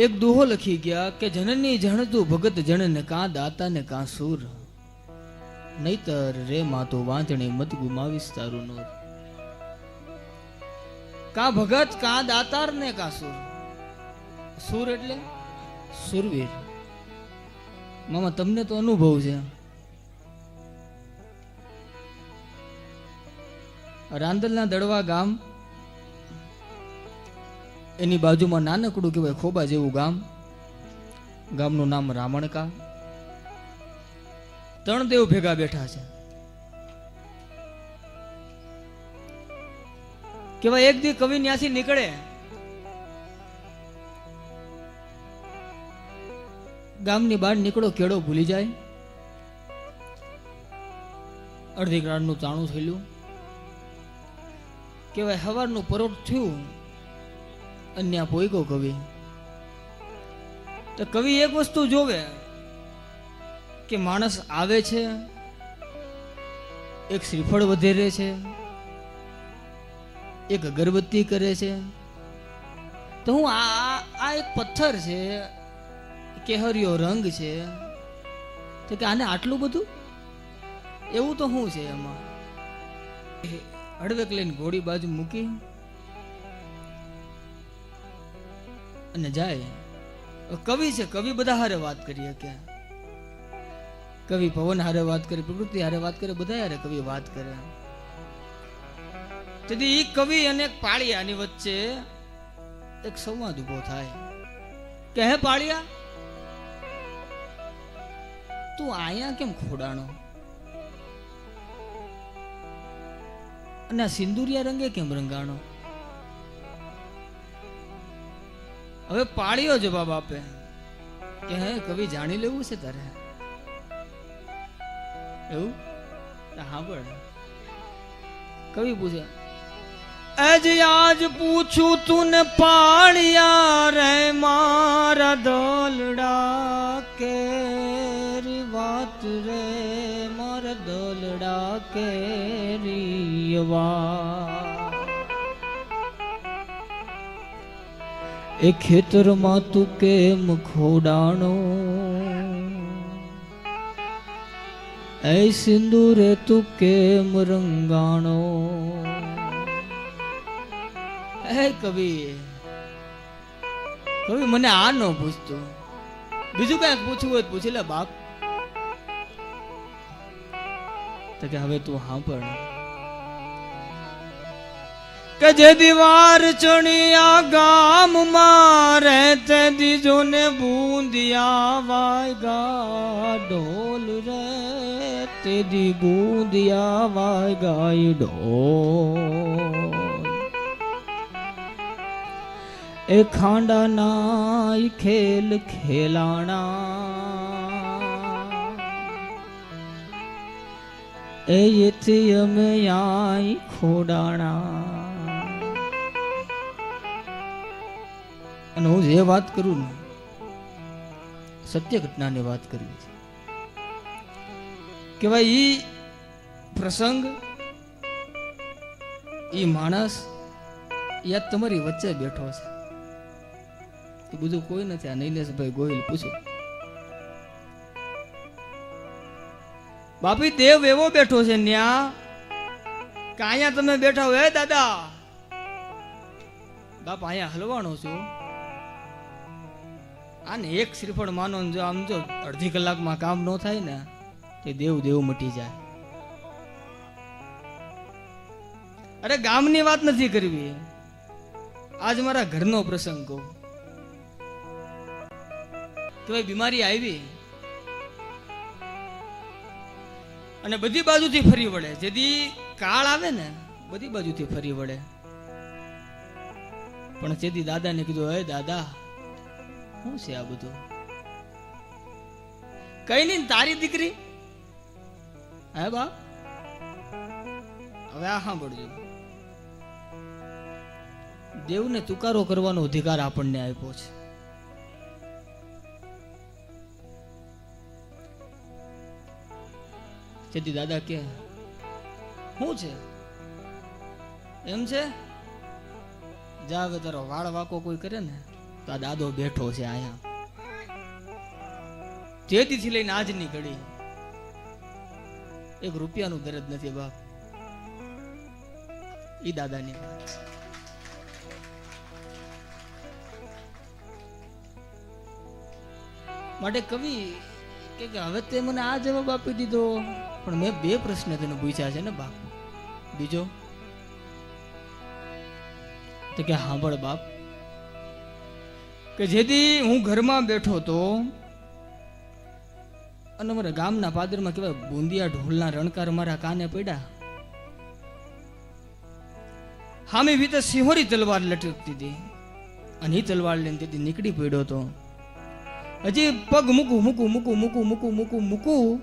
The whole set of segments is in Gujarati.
એક દોહો લખી ગયા કે જનની જણતું ભગત જણને કાં દાતા ને કાં સૂર, નહીતર રે માતો વાંચણી મત ગુમાવીશ તારું નૂર. કાં ભગત કાં દાતાર ને કાં સૂર. સૂર એટલે સુરવીર. મામા તમને તો અનુભવ છે. રાંદલના દડવા ગામ, એની બાજુમાં નાનકડું કહેવાય ખોબા જેવું ગામ. ગામનું નામ રામણકા. 3 દેવ ભેગા બેઠા છે. કેવાય એક દી કવિ ન્યાસી નીકળે, ગામની બહાર નીકળો, કેળો ભૂલી જાય. અડધી ગ્રાડનું ચાણું થયેલું. કેવાય સવારનું પરોઠ થયું, અન્ય પોઈકો કવિ. તો કવિ એક વસ્તુ જોવે કે માણસ આવે છે, એક શ્રીફળ વધેરે છે, એક અગરબત્તી કરે છે. તો હું આ એક પથ્થર છે, કેહરિયો રંગ છે, તો કે આને આટલું બધું એવું તો શું છે એમાં? હળવેક લઈને ઘોડી બાજુ મૂકી અને જાય. કવિ છે, કવિ બધા હારે વાત કરી શકે. કવિ પવન હારે વાત કરે, પ્રકૃતિ હારે વાત કરે, બધા હારે કવિ વાત કરે. તેથી એ કવિ અને પાળિયાની વચ્ચે એક સંવાદ ઉભો થાય કે હે પાળિયા, તું આયા કેમ ખોડાણો? અને આ સિંદુરિયા રંગે કેમ રંગાણો? હવે પાળિયો જવાબ આપે કે હે કવિ, જાણી લેવું છે તારે? એવું સાંભળ. કવિ પૂછે, આજ પૂછું તું ને પાળિયા રે મારા દોલડા કેરી વાત રે, મારા દોલડા કેરી વાત. એ ખેતરમાં તું કેમ ખોડાણો, એ સિંદૂરે તું કેમ રંગાણો? હે કવિ, કવિ મને આ ન પૂછતો, બીજું કઈક પૂછવું હોય પૂછી લે બાપ. તો કે હવે તું સાંભળ કે જે દીવાર ચણિયા ગામ મારે તે દીજો ને બૂંદિયા વાયગા ઢોલ રે, તે દી બૂંદિયા વાયગા ઢોલ. એ ખાંડા ના ખેલ ખેલાણા, એ એથી અમે આઈ ખોડાણા. અને હું જે વાત કરું ને સત્ય ઘટનાની વાત કરવી છે. કે ભાઈ ઈ પ્રસંગ, ઈ માણસ યા તમારી વચ્ચે બેઠો છે. બધું કોઈ નથી. આ નૈલેશભાઈ ગોહિલ પૂછો, બાપી દેવ એવો બેઠો છે ન્યા કે અહીંયા તમે બેઠા હો. હે દાદા, બાપ અહીંયા હલવાણો છું. આને એક શ્રીફળ માનો, જો આમ જો અડધી કલાકમાં કામ ન થાય ને તે દેવ દેવ મટી જાય. અરે ગામની વાત નથી કરવી, આજ મારા ઘરનો પ્રસંગ કહું. કે ભાઈ બીમારી આવી અને બધી બાજુથી ફરી વળે. જેથી કાળ આવે ને બધી બાજુથી ફરી વળે. પણ જેથી દાદાને કીધું, હે દાદા, શું છે આ બધું? કઈ નહીં, તારી દીકરી. હે બાપ, હવે આ સાંભળજો. દેવને તુકારો કરવાનો અધિકાર આપણને આપ્યો છે. તેથી દાદા કે શું છે એમ છે, જા હવે તારો વાળ વાકો કોઈ કરે ને તો આ દાદો બેઠો છે આયા. જેથી લઈને આજની ઘડી એક રૂપિયાનું દરદ નથી બાપ. ઈ દાદાની વાત. માટે કવિ કે હવે તે મને આ જવાબ આપી દીધો, પણ મેં 2 પ્રશ્ન તેને પૂછ્યા છે ને બાપ. બીજો તો કે સાંભળ બાપ, કે જેથી હું ઘરમાં બેઠો તો અને મારા ગામના પાદરમાં કેવા બુંદિયા ઢોલના રણકાર મારા કાને પડ્યા. હામી ભીતર સિંહોરી તલવાર લટકતી હતી અને એ તલવાર લઈને તેથી નીકળી પડ્યો તો. હજી પગ મૂકું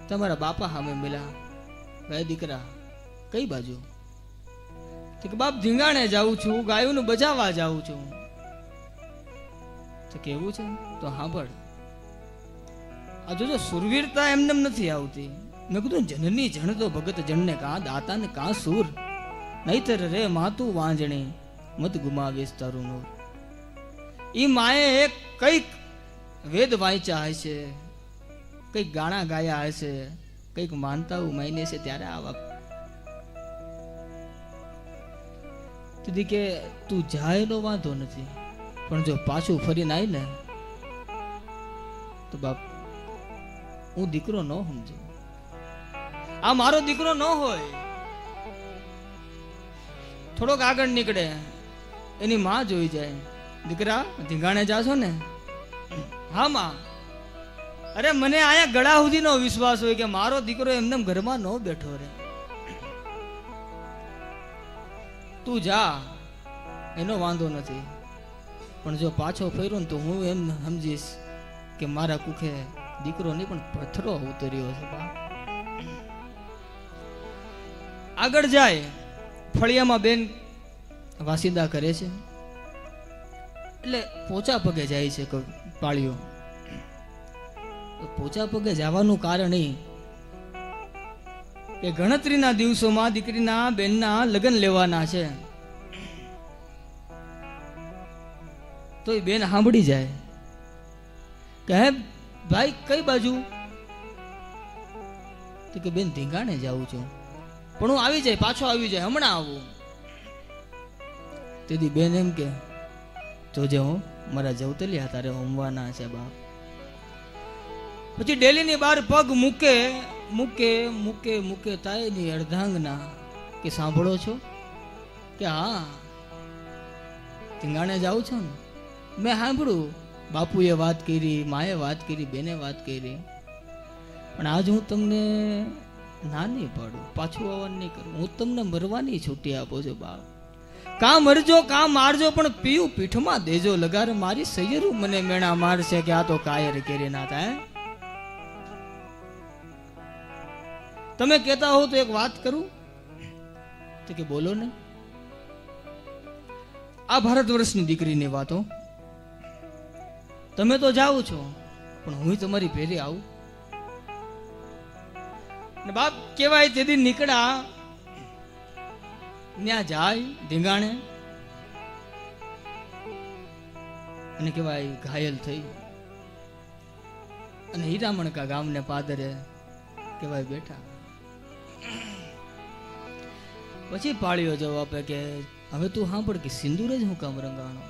તમારા બાપા સામે મળ્યા. ભાઈ દીકરા કઈ બાજુ? તો કે બાપ ધીંગાણે જાઉં છું, ગાયોને બચાવવા જાઉં છું. તો કેવું છે? તો સાંભળ, આ જોજો સુરવીરતા એમને નથી આવતી. મેં કીધું જનની જણ તો ભગત જણને કાં દાતા ને કાં સુર, નહીતર રે માતું વાંજણી મત ગુમાવેશ તારું નૂર. ઈ માએ એક કઈક વેદ વાંચ્યા હશે, કઈક ગાણા ગાયા હશે, કઈક માનતાઓ માઈને છે ત્યારે આવા. તેથી કે તું જાય નો વાંધો નથી, પણ જો પાછું ફરીને આવી ને તો બાપ હું દીકરો ન સમજુ. આ મારો દીકરો ન હોય. થોડોક આગળ નીકળે એની માં જોઈ જાય, દીકરા ધીંગાણે જાશો ને? હા માં. અરે મને આયા ગળા સુધીનો વિશ્વાસ હોય કે મારો દીકરો એમને ઘરમાં ન બેઠો રે. તું જા એનો વાંધો નથી, પણ જો પાછો ફર્યો ને તો હું એમ સમજીશ કે મારા કુખે દીકરો નહીં પણ પથરો ઉતર્યો છે. આગળ જાય ફળિયામાં બેન વાસિંદા કરે છે, એટલે પોચા પગે જાય છે પાળીઓ. પોચા પગે જવાનું કારણ એ કે ગણતરીના દિવસોમાં દીકરીના બેનના લગ્ન લેવાના છે. તો એ બેન સાંભળી જાય કે હે ભાઈ કઈ બાજુ? તો કે બેન ધીંગાણે જાઉં છું, પણ હું આવી જાય, પાછો આવી જાય, હમણાં આવું. તેથી બેન એમ કે જોજે હું મારા જવતલિયા તારે હોમવાના છે બાપ. પછી ડેલીની બહાર પગ મૂકે મૂકે મૂકે મૂકે તાયની અર્ધાંગના કે સાંભળો છો? કે હા ધીંગાણે જાઉં છો ને? મેં સાંભળ્યું, બાપુએ વાત કરી, માએ વાત કરી, બેને વાત કરી, પણ આજ હું તમને ના નહીં પાડું, પાછું આવવાનું નહીં કરું. હું તમને મરવાની છૂટી આપું છું બાપ. કાં મરજો કાં મારજો, પણ પીયું પીઠમાં દેજો લગાર. મારી સૈયરું મને મેણા મારશે કે આ તો કાયર કેરી ના થાય. તમે કહેતા હો તો એક વાત કરું? તો કે બોલો ને. આ ભારત વર્ષની દીકરીની વાતો. તમે તો જાઓ છો, પણ હું તમારી ભેરી આવું. ને બાપ કેવાય તેથી નીકળ્યા, ત્યાં જાય ધીંગાણે, અને કેવાય ઘાયલ થઈ અને હીરામણકા ગામને પાદરે કેવાય બેઠા. પછી પાળીઓ જવાબ આપે કે હવે તું સાંભળ કે સિંદૂર જ હું કામ રંગાણો?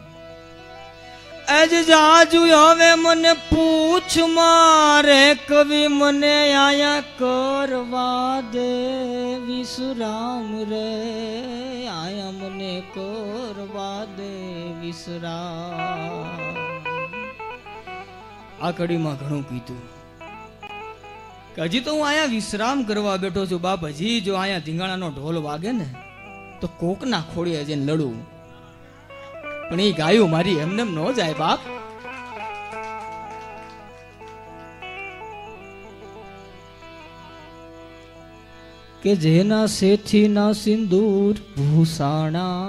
એજ જાજુ હવે મને પૂછ મારે કવિ, મને આયા કરવા દે વિશ્રામ રે, આયા મને કરવા દે વિશ્રામ. આ કડીમાં ઘણું કીધું કે હજી તો હું આયા વિશ્રામ કરવા બેઠો છું બાપ. હજી જો આયા ધીંગાણાનો ઢોલ વાગે ને તો કોકના ખોડીએ જઈને લડું, પણ એ ગાયું મારી એમને ન જાય બાપ. કે જેના શેઠી ના સિંદૂર ભૂષાણા,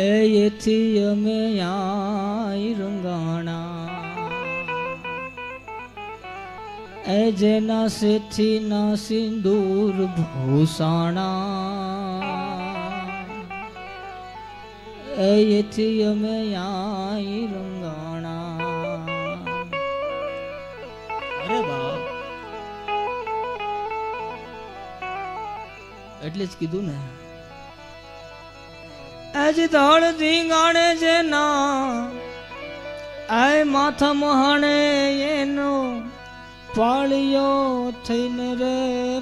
એથી અમે આય રંગાણા. એ જેના શેઠી ના સિંદૂર ભૂષાણા, એથી અમે આઈ રંગાણા. અરે બાપ, એટલે જ કીધું ને, આજ દાળ ધીંગાણે છે ના, આય માથા મહાણે એનો પાળિયો થઈને રે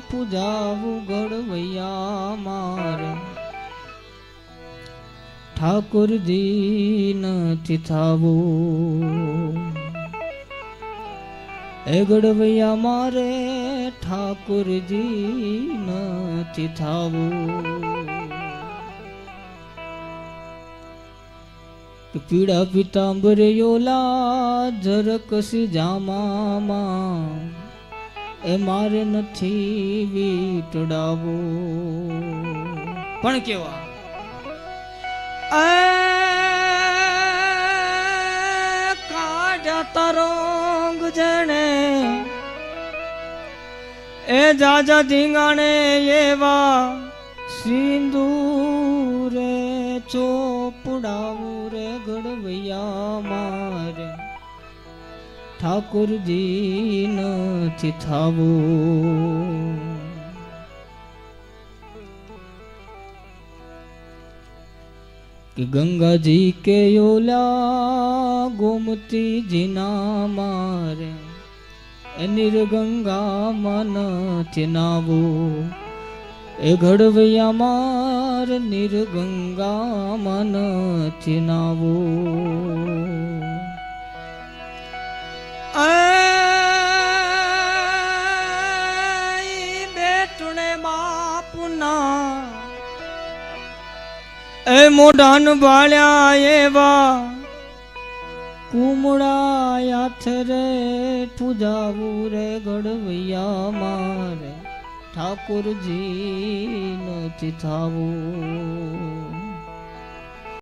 પૂજાવું ગળવૈયા મારે. ઠાકોરજી નથી થાવું એ ગળવૈયા મારે, ઠાકોરજી નથી થાવું. પીળા પીતાંબર યોલા ઝરકસી જામામાં એ મારે નથી વીટડાવો. પણ કેવા કાઢા તરંગ જણે એ જાજા ધીંગાણે એવા સિંદૂરે ચોપડાવું રે ગળવૈયા મારે, ઠાકોરજી નથી થાવું. કે ગંગાજી કે ઓલા ગોમતીજી ના મારે એ નિર્ગંગામાં નથી નાવું. એ ઘડવૈયા માર નિર્ગંગામાં નથી નાવું. બેટુણે બાપુના એ મોઢાન બાળ્યા એવા કુમળા યાથ રે પૂજાવું રે ગળવૈયા મારે, ઠાકોરજી નથી થાવું.